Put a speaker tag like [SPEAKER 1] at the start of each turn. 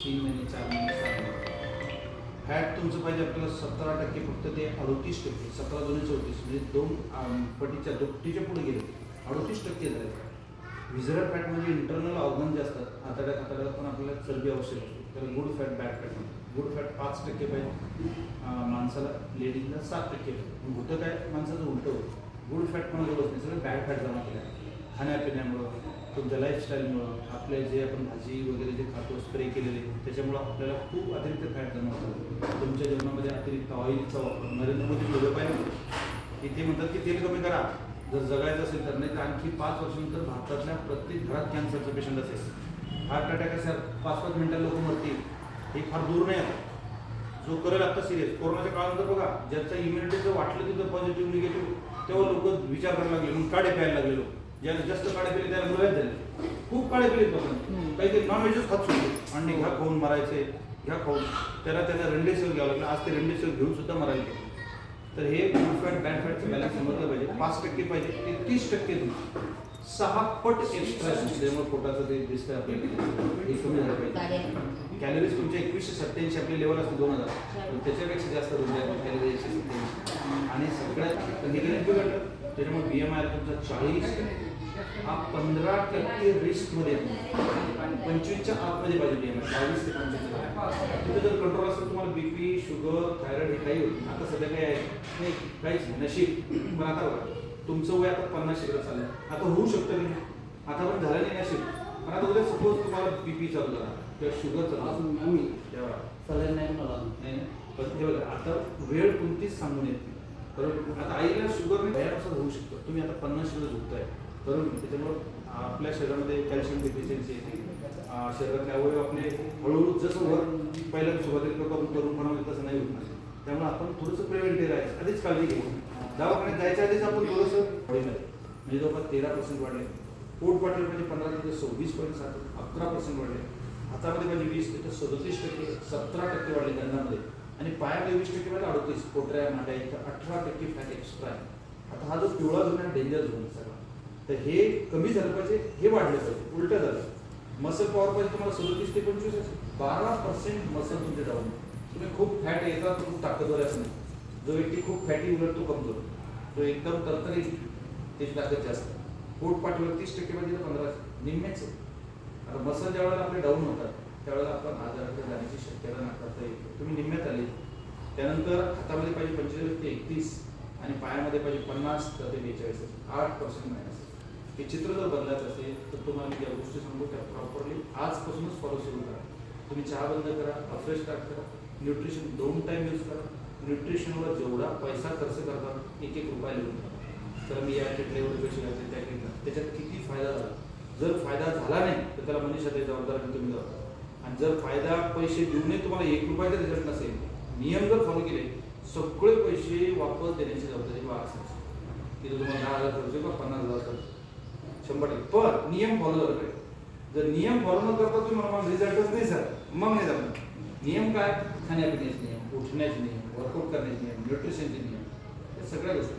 [SPEAKER 1] 3 महिने 4 महिने 7 महिने फॅट तुमचं पाहिजे आपल्याला 17% फक्त ते 38%, 17 2 34 म्हणजे 2 पटीच्या दुपटीच्या पुढे गेले 38% झाले. विझरल फॅट म्हणजे इंटरनल ऑर्गन जे असतात आतड्यात पण आपल्याला चरबी आवश्यक असते, त्याला गुड फॅट बॅड फॅट म्हणतात. गुड फॅट 5% पाहिजे माणसाला, लेडीजला 7% पाहिजे. होतं काय माणसाचं उलटं होतं, गुड फॅट पण जवळ नाही, सगळं बॅड फॅट जमा केलं आहे खाण्यापिण्यामुळं, तुमच्या लाईफस्टाईलमुळं, आपले जे आपण भाजी वगैरे जे खातो स्प्रे केलेले त्याच्यामुळं आपल्याला खूप अतिरिक्त फॅट जमा होतात. तुमच्या जेवणामध्ये अतिरिक्त ऑइलचा वापर, नरेंद्र मोदी व्हिडिओ पाहिजे की ते म्हणतात की तेल कमी करा जर जगायचं असेल तर, नाही तर आणखी 5 वर्षानंतर भारतातल्या प्रत्येक घरात कॅन्सरचं पेशंट असेल. हार्ट अटॅक असेल 5-5 मिनिटात लोक मरतील, हे फार दूर नाही आहे. जो करेल आता सिरियस कोरोनाच्या काळानंतर बघा, ज्याचं इम्युनिटीचं वाटलं तिथं पॉझिटिव्ह निगेटिव्ह तेव्हा लोक विचार करायला लागले, मग काढे प्यायला लागले. लोक ज्याला जास्त काढे पिले त्याला मृत्यू झाले, खूप काढे पिले लोकांनी. काही नॉनव्हेजच खात सुटले, अंडी घ्या खाऊन मरायचे, घ्या खाऊन त्याला रेमडेसिवीर घ्यावं लागलं. आज ते रेमडेसिवीर घेऊन सुद्धा मरायचे. तर हे गुड फॅट बॅड फॅटचं बॅलन्स समजलं पाहिजे. 5% पाहिजे ते 30% तुम्ही 6 पट एक्स्ट्रा, त्यामुळे पोटाचं ते दिसतंय आपल्याला हे कमी झालं पाहिजे. कॅलरीज तुमच्या 2187 आपली लेवल असते 2000, पण त्याच्यापेक्षा जास्त तुमच्या कॅलरी 187. आणि सगळ्यात निगेटिव्ह बिघडलं त्याच्यामुळे BMI तुमचा 40 हा 15% रिस्कमध्ये येतो. 25च्या आतमध्ये पाहिजे BMI, 22 ते 25. तिथे जर कंट्रोल असेल तुम्हाला BP शुगर थायरॉइड हे काही होत. आता सध्या काही आहे नाही, काहीच नशीब. पण आता बघा तुमचं वय आता 50 चाललं, आता होऊ शकतं की आता पण झालं नाही नशीब. पण आता उद्या सपोज तुम्हाला BP चालू झाला किंवा शुगर चालू
[SPEAKER 2] चालेल नाही मला
[SPEAKER 1] नाही, पण ते बघा आता वेळ कोणतीच सांगून येत नाही. बरोबर, आता आईला शुगर वयानुसार होऊ शकतं. तुम्ही आता 50 किलो झुकताय बरोबर, त्याच्यामुळं आपल्या शरीरामध्ये कॅल्शियम डिफिशियन्सी येते. शरीरातले अवयव आपले हळूहळू जसं वर पहिल्या सुरुवातीला तरुणपणामध्ये तसं नाही होत नाही. त्यामुळे आपण थोडंसं प्रिव्हेंटिव्ह राहायचं, आधीच काळजी घ्यायची. दवाखान्यात जायच्या आधीच आपण थोडंसं वाढलं म्हणजे जवळपास 13% वाढले. पोट पाठवलं म्हणजे 15 ते 26.7, 11% वाढले. हातामध्ये म्हणजे 20 ते 37%, 17% वाढले दंडामध्ये. आणि पायामध्ये 20% म्हणजे 38, पोटऱ्या मांड्या इथं 18% फॅट एक्स्ट्रा आहे. आता हा जो पिवळा झोन आहे डेंजर झोन सगळा, तर हे कमी झालं पाहिजे, हे वाढलं पाहिजे. उलटं झालं, मसल पॉवर पाहिजे तुम्हाला 37 ते 25, 12% मसल तुमचे डाऊन. तुम्ही खूप फॅट येतात तर खूप ताकदवर असं नाही. जो व्यक्ती खूप फॅटी उलट तो कमजोर, तो एकदम तरतरी त्याची ताकद जास्त. पोट पाठीवर 30% म्हणजे 15 निम्मेच आहे. आता मसल ज्या वेळेला आपले डाऊन होतात त्यावेळेला आपण आजाराकडे जाण्याची शक्यता नाकारता येते. तुम्ही निम्म्यात आले. त्यानंतर हातामध्ये पाहिजे 25 ते 31 आणि पायामध्ये पाहिजे 50 ते 42, 8% मायनस. हे चित्र जर बदलायचं असेल तर तुम्हाला ज्या गोष्टी सांगू त्या प्रॉपरली आजपासूनच फॉलो सुरू करा. तुम्ही चहा बंद करा, फ्रेश स्टार्ट करा, न्यूट्रिशन 2 टाइम यूज करा. न्यूट्रिशनवर जेवढा पैसा खर्च करतात 1-1 रुपया लिहून करा. तर मी या ट्रीटला एवढे पैसे घातले, त्या ट्रीटला त्याच्यात किती फायदा झाला. जर फायदा झाला नाही तर त्याला मनीषा ते जबाबदार आणि तुम्ही जबाबदार. आणि जर फायदा पैसे देऊनही तुम्हाला 1 रुपयाचा रिझल्ट नसेल, नियम जर फॉलो केले, सगळे पैसे वापस देण्याची जबाबदारी असेल. तिथे तुम्हाला 10,000 खर्च किंवा 50,000 खर्च 100%. पण नियम फॉलो झाला पाहिजे. जर नियम फॉलो न करता तुम्ही मला रिझल्टच नाही झाला, मग नाही जमणार. नियम काय? खाण्यापिण्याचे नियम, उठण्याचे नियम, वर्कआउट करण्याचे नियम, न्यूट्रिशनचे नियम, या सगळ्या गोष्टी